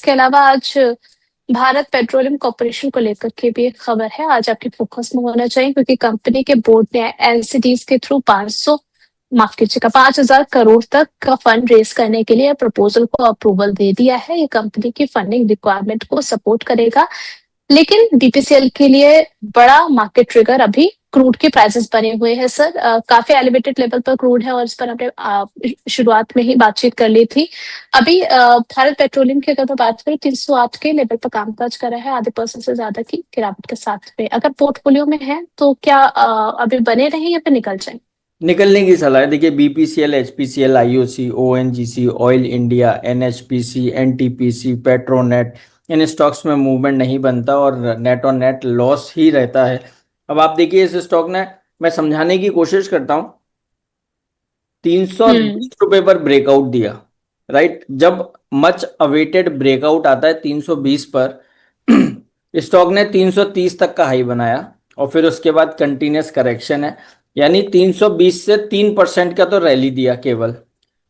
इसके अलावा आज भारत पेट्रोलियम कॉर्पोरेशन को लेकर के भी एक खबर है, आज आपके फोकस में होना चाहिए, क्योंकि कंपनी के बोर्ड ने एनसीडीज के थ्रू 500 माफ कीजिएगा 5,000 करोड़ तक का फंड रेज करने के लिए प्रपोजल को अप्रूवल दे दिया है। ये कंपनी की फंडिंग रिक्वायरमेंट को सपोर्ट करेगा, लेकिन बीपीसीएल के लिए बड़ा मार्केट ट्रिगर अभी क्रूड के प्राइसेस बने हुए हैं सर। काफी एलिवेटेड लेवल पर क्रूड है और इस पर हमने शुरुआत में ही बातचीत कर ली थी। अभी भारत पेट्रोलियम की अगर मैं बात करूं 308 के लेवल पर कामकाज कर रहा है, आधे परसेंट से ज्यादा की गिरावट के साथ में। अगर पोर्टफोलियो में है तो क्या अभी बने रहें या फिर निकल जाए? निकलने की सलाह है। देखिए, BPCL, HPCL, IOC, ONGC, oil India, NHPC, NTPC, Petronet, इन स्टॉक्स में मूवमेंट नहीं बनता और नेट ऑन नेट लॉस ही रहता है। अब आप देखिए इस स्टॉक ने, मैं समझाने की कोशिश करता हूं, 320 रुपए पर ब्रेकआउट दिया, राइट। जब मच अवेटेड ब्रेकआउट आता है 320 पर, स्टॉक ने 330 तक का हाई बनाया और फिर उसके बाद कंटिन्यूस करेक्शन है, यानी 320 से 3% का तो रैली दिया केवल।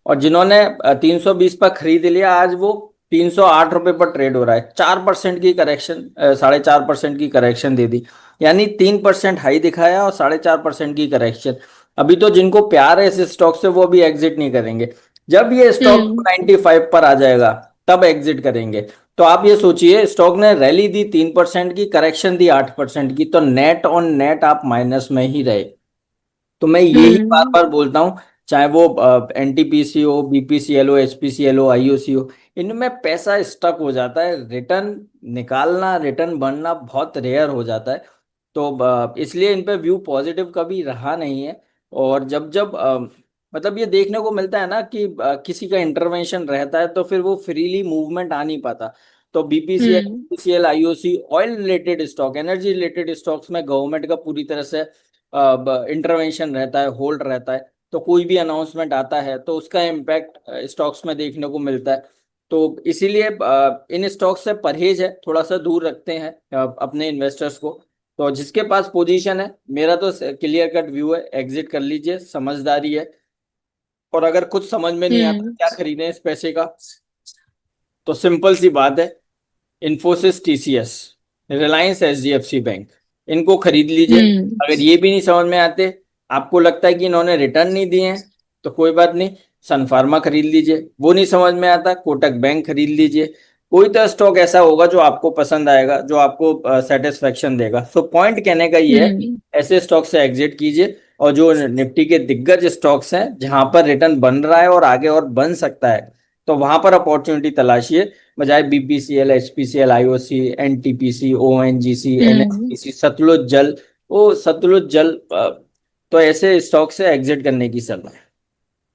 और जिन्होंने 320 पर खरीद लिया, आज वो 308 रुपए पर ट्रेड हो रहा है। 4% की करेक्शन, 4.5% की करेक्शन दे दी, यानी 3% हाई दिखाया और 4.5% की करेक्शन। अभी तो जिनको प्यार है इस स्टॉक से वो अभी एग्जिट नहीं करेंगे, जब ये स्टॉक 95 पर आ जाएगा तब एग्जिट करेंगे। तो आप ये सोचिए, स्टॉक ने रैली दी 3% की, करेक्शन दी 8% की, तो नेट ऑन नेट आप माइनस में ही रहे। तो मैं यही बार बार बोलता हूं, चाहे वो एनटीपीसी हो, बीपीसीएल हो, एचपीसीएल हो, आईओसी हो, इनमें पैसा स्टक हो जाता है। रिटर्न निकालना, रिटर्न बनना बहुत रेयर हो जाता है। तो इसलिए इन पे व्यू पॉजिटिव कभी रहा नहीं है। और जब जब मतलब ये देखने को मिलता है ना कि किसी का इंटरवेंशन रहता है तो फिर वो फ्रीली मूवमेंट आ नहीं पाता। तो BPCL, BPCL, IOC, oil related stock, energy related stocks में गवर्नमेंट का पूरी तरह से इंटरवेंशन रहता है, होल्ड रहता है। तो कोई भी अनाउंसमेंट आता है तो उसका इम्पैक्ट स्टॉक्स में देखने को मिलता है। तो इसीलिए इन स्टॉक्स से परहेज है, थोड़ा सा दूर रखते हैं अपने इन्वेस्टर्स को। तो जिसके पास पोजीशन है, मेरा तो क्लियर कट व्यू है, एग्जिट कर लीजिए, समझदारी है। और अगर कुछ समझ में नहीं आता क्या खरीदें इस पैसे का, तो सिंपल सी बात है, Infosys, TCS, Reliance, HDFC bank, इनको खरीद लीजिए। अगर ये भी नहीं समझ में आते, आपको लगता है कि इन्होंने रिटर्न नहीं दिए हैं, तो कोई बात नहीं, सन फार्मा खरीद लीजिए। वो नहीं समझ में आता, कोटक बैंक खरीद लीजिए। कोई तो स्टॉक ऐसा होगा जो आपको पसंद आएगा, जो आपको सेटिस्फेक्शन देगा। सो पॉइंट कहने का ये है, ऐसे स्टॉक से एग्जिट कीजिए। और जो निफ्टी के दिग्गज स्टॉक्स हैं जहां पर रिटर्न बन रहा है और आगे और बन सकता है, तो वहां पर अपॉर्चुनिटी तलाशिए, बजाय BPCL, HPCL, IOC, NTPC, ONGC, NHPC, Satluj Jal, वो सतलुज जल, तो ऐसे स्टॉक से एग्जिट करने की सलाह है।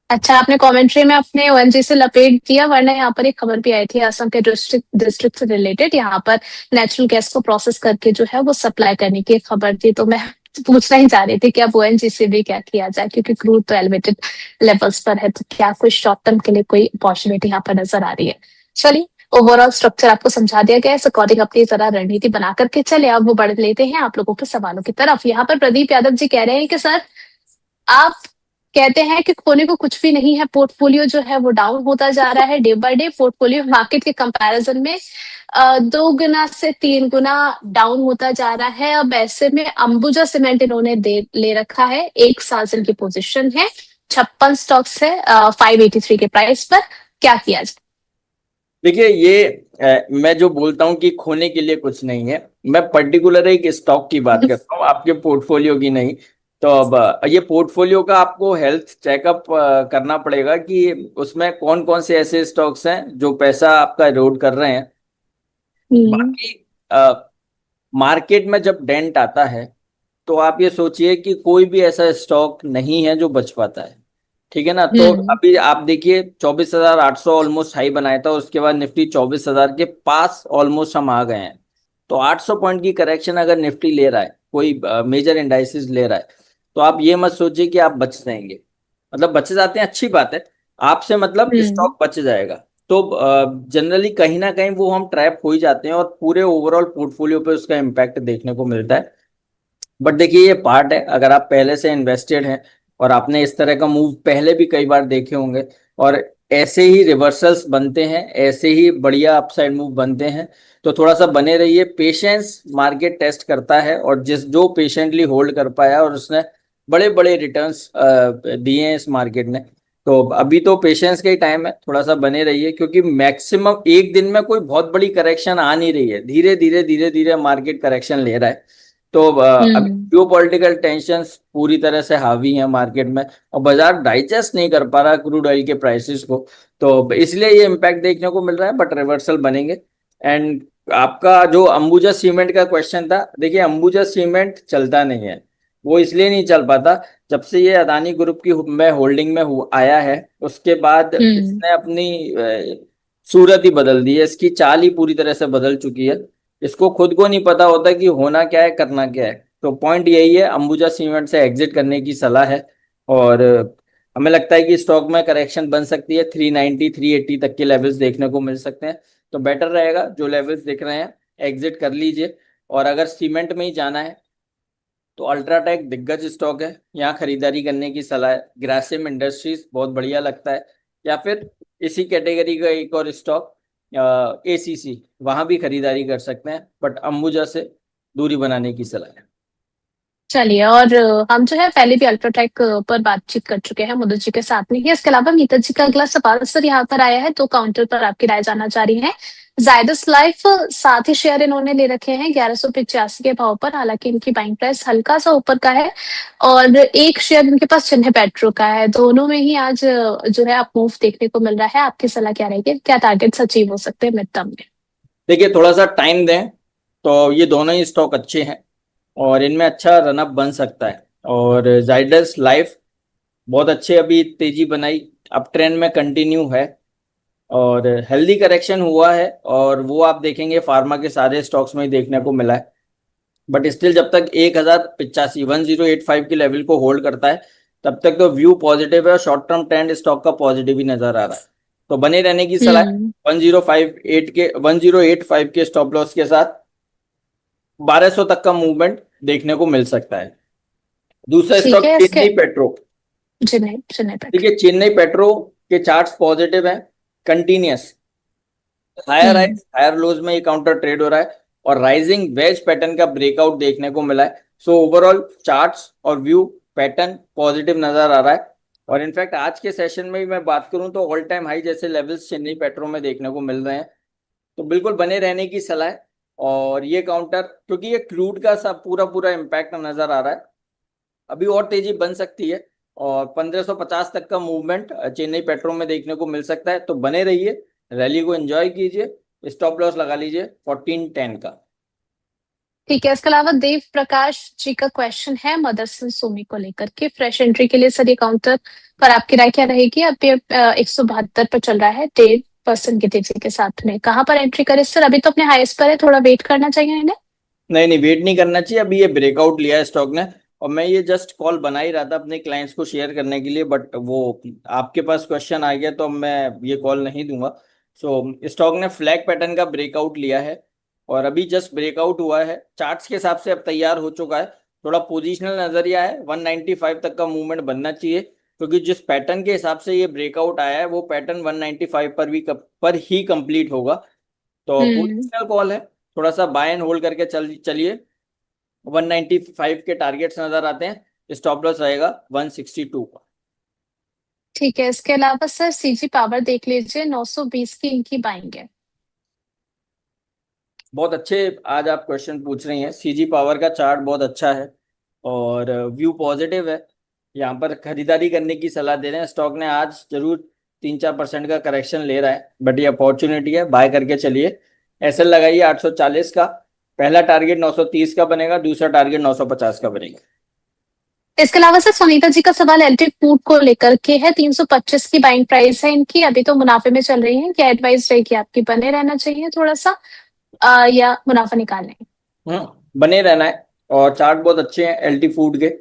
अच्छा, आपने कमेंट्री में अपने ओएनजी से लपेट दिया, वरना यहाँ पर एक खबर भी आई थी असम के डिस्ट्रिक्ट से रिलेटेड। यहाँ पर नेचुरल गैस को प्रोसेस करके जो है वो सप्लाई करने की खबर थी। तो मैं पूछना ही चाह रही थी कि अब ओएनजी से भी क्या किया जाए, क्योंकि क्रूड तो एलिवेटेड लेवल्स पर है, तो क्या कोई शॉर्ट टर्म के लिए कोई अपॉर्चुनिटी यहाँ पर नजर आ रही है? चलिए, ओवरऑल स्ट्रक्चर आपको समझा दिया गया है, इस अकॉर्डिंग अपनी जरा रणनीति बना करके चले। अब वो बढ़ लेते हैं आप लोगों के सवालों की तरफ। यहाँ पर प्रदीप यादव जी कह रहे हैं कि सर, आप कहते हैं कि खोने को कुछ भी नहीं है, पोर्टफोलियो जो है वो डाउन होता जा रहा है day by day. Portfolio market के कंपैरिजन में 2 गुना से 3 गुना डाउन होता जा रहा है। अब ऐसे में अंबुजा सीमेंट इन्होंने ले रखा है, 1 साल की पोजीशन है, 56 स्टॉक्स है 583 के प्राइस पर। क्या किया जाए? देखिए, ये मैं जो बोलता हूँ कि खोने के लिए कुछ नहीं है, मैं पर्टिकुलर एक स्टॉक की बात करता हूँ, आपके पोर्टफोलियो की नहीं। तो अब ये पोर्टफोलियो का आपको हेल्थ चेकअप करना पड़ेगा कि उसमें कौन कौन से ऐसे स्टॉक्स हैं जो पैसा आपका इरोड कर रहे हैं। बाकी मार्केट में जब डेंट आता है तो आप ये सोचिए कि कोई भी ऐसा स्टॉक नहीं है जो बच पाता है, ठीक है ना। तो अभी आप देखिए 24,800 ऑलमोस्ट हाई बनाया था, उसके बाद निफ्टी 24,000 के पास ऑलमोस्ट हम आ गए हैं। तो 800 पॉइंट की करेक्शन अगर निफ्टी ले रहा है, कोई मेजर इंडाइसिस ले रहा है, तो आप ये मत सोचिए कि आप बच जाएंगे। मतलब बच जाते हैं, अच्छी बात है, आपसे मतलब स्टॉक बच जाएगा। तो जनरली कहीं ना कहीं वो हम ट्रैप हो ही जाते हैं और पूरे ओवरऑल पोर्टफोलियो पे उसका इम्पैक्ट देखने को मिलता है। बट देखिए, ये पार्ट है, अगर आप पहले से इन्वेस्टेड हैं और आपने इस तरह का मूव पहले भी कई बार देखे होंगे, और ऐसे ही रिवर्सल्स बनते हैं, ऐसे ही बढ़िया अपसाइड मूव बनते हैं। तो थोड़ा सा बने रहिए, पेशेंस मार्केट टेस्ट करता है, और जो पेशेंटली होल्ड कर पाया और उसने बड़े बड़े रिटर्न्स दिए हैं इस मार्केट ने, तो अभी तो पेशेंस का ही टाइम है, थोड़ा सा बने रहिए, क्योंकि मैक्सिमम एक दिन में कोई बहुत बड़ी करेक्शन आ नहीं रही है, धीरे धीरे धीरे धीरे मार्केट करेक्शन ले रहा है। तो अभी हम्म। जियो पॉलिटिकल टेंशन पूरी तरह से हावी है मार्केट में, और बाजार डाइजेस्ट नहीं कर पा रहा क्रूड ऑयल के प्राइसेस को, तो इसलिए ये इम्पैक्ट देखने को मिल रहा है, बट रिवर्सल बनेंगे। एंड आपका जो अंबुजा सीमेंट का क्वेश्चन था, देखिए अंबुजा सीमेंट चलता नहीं है, वो इसलिए नहीं चल पाता, जब से ये अदानी ग्रुप की में होल्डिंग में आया है, उसके बाद हम्म। इसने अपनी सूरत ही बदल दी है, इसकी चाल ही पूरी तरह से बदल चुकी है। इसको खुद को नहीं पता होता कि होना क्या है, करना क्या है। तो पॉइंट यही है, अंबुजा सीमेंट से एग्जिट करने की सलाह है। और हमें लगता है कि स्टॉक में करेक्शन बन सकती है, 390 380 तक के लेवल्स देखने को मिल सकते हैं। तो बेटर रहेगा, जो लेवल्स दिख रहे हैं एग्जिट कर लीजिए। और अगर सीमेंट में ही जाना है तो अल्ट्राटेक दिग्गज स्टॉक है, यहाँ खरीदारी करने की सलाह है। ग्रासिम इंडस्ट्रीज बहुत बढ़िया लगता है, या फिर इसी कैटेगरी का एक और स्टॉक एसीसी, वहां भी खरीदारी कर सकते हैं, बट अंबुजा से दूरी बनाने की सलाह है। चलिए, और हम जो है पहले भी अल्ट्राटेक पर बातचीत कर चुके हैं मुदत जी के साथ में ही। इसके अलावा मीता जी का अगला सवाल सर यहाँ पर आया है, तो काउंटर पर आपकी राय जानना चाह रही हैं। जायडस लाइफ, साथ ही शेयर इन्होंने ले रखे हैं 1185 के भाव पर, हालांकि इनकी बाइंग प्राइस हल्का सा ऊपर का है, और एक शेयर इनके पास चिन्ह पेट्रो का है। दोनों में ही आज जो है आप मूव देखने को मिल रहा है। आपकी सलाह क्या रहेगी, क्या टारगेट्स अचीव हो सकते हैं मिड टर्म में? देखिए थोड़ा सा टाइम दें, तो ये दोनों ही स्टॉक अच्छे हैं और इनमें अच्छा रनअप बन सकता है। और जाइडस लाइफ बहुत अच्छे अभी तेजी बनाई, अप ट्रेंड में कंटिन्यू है, और हेल्दी करेक्शन हुआ है, और वो आप देखेंगे फार्मा के सारे स्टॉक्स में ही देखने को मिला है। बट स्टिल जब तक 1085 1085 के लेवल को होल्ड करता है, तब तक तो व्यू पॉजिटिव है, और शॉर्ट टर्म ट्रेंड स्टॉक का पॉजिटिव ही नजर आ रहा है। तो बने रहने की सलाह है। हम्म। 1008 के स्टॉप लॉस के साथ 1200 तक का मूवमेंट देखने को मिल सकता है। दूसरा ठीक स्टॉक है। इसके चेन्नई पेट्रो। चेन्नई चेन्नई पेट्रो। देखिए चेन्नई पेट्रो के चार्ट्स पॉजिटिव हैं, कंटिन्यूस हायर हम्म। हाइस हायर लोज में ये काउंटर ट्रेड हो रहा है, और राइजिंग वेज पैटर्न का ब्रेकआउट देखने को मिला है। सो ओवरऑल चार्ट्स और व्यू पैटर्न पॉजिटिव नजर आ रहा है। और इनफैक्ट आज के सेशन में भी मैं बात करूं तो ऑल टाइम हाई जैसे लेवल्स चेन्नई पेट्रो में देखने को मिल रहे हैं, तो बिल्कुल बने रहने की सलाह है। और ये काउंटर, क्योंकि ये क्रूड का सब पूरा पूरा इम्पैक्ट नजर आ रहा है, अभी और तेजी बन सकती है, और 1550 तक का मूवमेंट चेन्नई पेट्रो में देखने को मिल सकता है। तो बने रहिए, रैली को एंजॉय कीजिए, स्टॉप लॉस लगा लीजिए 1410 का। ठीक है। इसके अलावा देव प्रकाश जी का क्वेश्चन है मदरसन सोमी को लेकर के, फ्रेश एंट्री के लिए सर ये काउंटर पर आपकी राय क्या रहेगी? अब ये 172 पर चल रहा है, 1.5% की तेजी के साथ में, कहाँ पर एंट्री करें सर? अभी तो अपने हाईएस्ट पर है, थोड़ा वेट करना चाहिए इन्हें? नहीं नहीं, वेट नहीं करना चाहिए, अभी ये ब्रेकआउट लिया है स्टॉक ने, और मैं ये जस्ट कॉल बना ही रहा था अपने क्लाइंट्स को शेयर करने के लिए, बट वो आपके पास क्वेश्चन आ गया तो मैं ये कॉल नहीं दूंगा। सो स्टॉक ने फ्लैग पैटर्न का ब्रेकआउट लिया है, और अभी जस्ट ब्रेकआउट हुआ है, चार्ट्स के हिसाब से अब तैयार हो चुका है। थोड़ा पोजिशनल नजरिया है, 195 तक का मूवमेंट बनना चाहिए, क्योंकि जिस पैटर्न के हिसाब से ये ब्रेकआउट आया है वो पैटर्न 195 पर ही कंप्लीट होगा। तो हम्म। पोजिशनल कॉल है, थोड़ा सा बाय एंड होल्ड करके चलिए। 195 के टारगेट्स नजर आते हैं, स्टॉप लॉस रहेगा 162 का। ठीक है। इसके अलावा सर सीजी पावर देख लीजिए, 920 की इनकी बाइंग है। बहुत अच्छे आज आप क्वेश्चन पूछ रही हैं, सीजी पावर का चार्ट बहुत अच्छा है, और व्यू पॉजिटिव है, यहाँ पर खरीदारी करने की सलाह दे रहे हैं। स्टॉक ने आज जरूर 3-4% का करेक्शन ले रहा है, बट ये अपॉर्चुनिटी है, बाय करके चलिए। एसएल लगाइए 840 का, पहला टारगेट 930 का बनेगा, दूसरा टारगेट 950 का बनेगा। इसके अलावा सर सुनीता जी का सवाल एलटी फूड को लेकर के है, 325 की बाइंग प्राइस है इनकी, अभी तो मुनाफे में चल रही है, क्या एडवाइस रहेगी आपकी? बने रहना चाहिए थोड़ा सा, या मुनाफा निकालना है? बने रहना है, और चार्ट बहुत अच्छे हैं एलटी फूड के,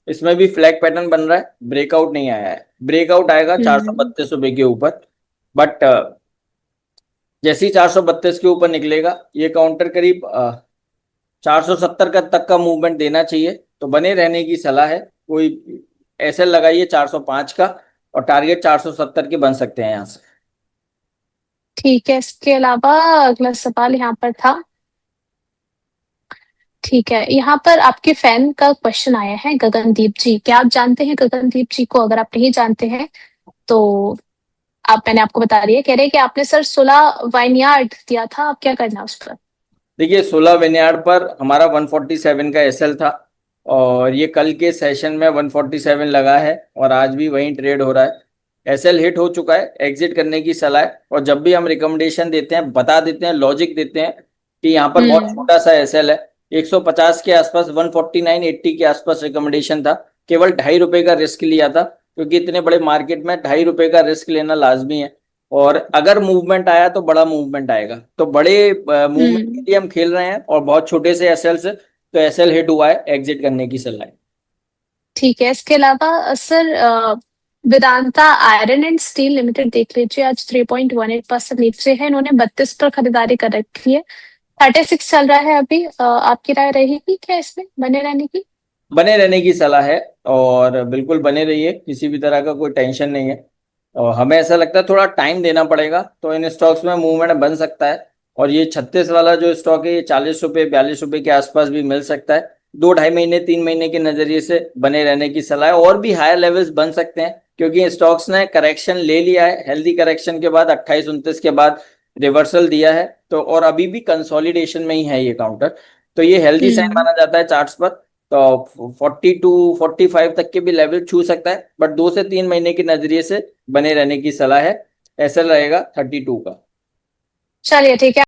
इसमें भी फ्लैग पैटर्न बन रहा है, ब्रेकआउट नहीं आया है, ब्रेकआउट आएगा चार सौ हम्म। बत्तीस रुपए के ऊपर। बट जैसे ही 432 के ऊपर निकलेगा, ये काउंटर करीब 470 का तक का मूवमेंट देना चाहिए, तो बने रहने की सलाह है। कोई ऐसे लगाइए 405 का, और टारगेट 470 के बन सकते हैं यहाँ से। ठीक है, इसके अलावा अगला सवाल यहाँ पर था। ठीक है, यहाँ पर आपके फैन का क्वेश्चन आया है, गगनदीप जी। क्या आप जानते हैं गगनदीप जी को? अगर आप नहीं जानते हैं तो मैंने आपको बता दिया। कह रहे हैं कि आपने सर 16 वाइनयार्ड दिया था, आप क्या करना उस पर? देखिए 16 विनयार्ड पर हमारा 147 का एसएल था, और ये कल के सेशन में 147 लगा है और आज भी वहीं ट्रेड हो रहा है। एसएल हिट हो चुका है, एग्जिट करने की सलाह है। और जब भी हम रिकमेंडेशन देते हैं बता देते हैं, लॉजिक देते हैं कि यहाँ पर बहुत हम्म। छोटा सा एसएल है, 150 के आसपास, 149.80 के आसपास रिकमेंडेशन था। केवल ₹2.5 का रिस्क लिया था, क्योंकि इतने बड़े मार्केट में ₹2.5 का रिस्क लेना लाजमी है। और अगर मूवमेंट आया तो बड़ा मूवमेंट आएगा, तो बड़े मूवमेंट के हम्म। लिए हम खेल रहे हैं, और बहुत छोटे से एसएल से तो एसएल हिट हुआ है, एग्जिट करने की सलाह है। ठीक है, इसके अलावा sir Vedanta iron and steel limited देख लीजिए, आज 3.18% नीचे है। इन्होंने 32 पर खरीदारी कर रखी है, 36 चल रहा है अभी। आपकी राय रहेगी क्या इसमें बने रहने की? बने रहने की सलाह है, और बिल्कुल बने रहिए, किसी भी तरह का कोई टेंशन नहीं है। और हमें ऐसा लगता है थोड़ा टाइम देना पड़ेगा, तो इन स्टॉक्स में मूवमेंट बन सकता है। और ये 36 वाला जो स्टॉक है, ये ₹40 ₹42 के आसपास भी मिल सकता है। 2 ढाई महीने 3 महीने के नजरिए से बने रहने की सलाह है। और भी हायर लेवल्स बन सकते हैं, क्योंकि स्टॉक्स ने करेक्शन ले लिया है, हेल्दी करेक्शन के बाद 28-29 के बाद रिवर्सल दिया है, तो और अभी भी कंसोलिडेशन में ही है ये काउंटर। तो ये हेल्दी साइन हम्म। माना जाता है चार्ट्स पर। तो 42-45 तक के भी लेवल छू सकता है, बट 2 से 3 महीने के नजरिए से बने रहने की सलाह है। ऐसा रहेगा 32 का। चलिए ठीक है।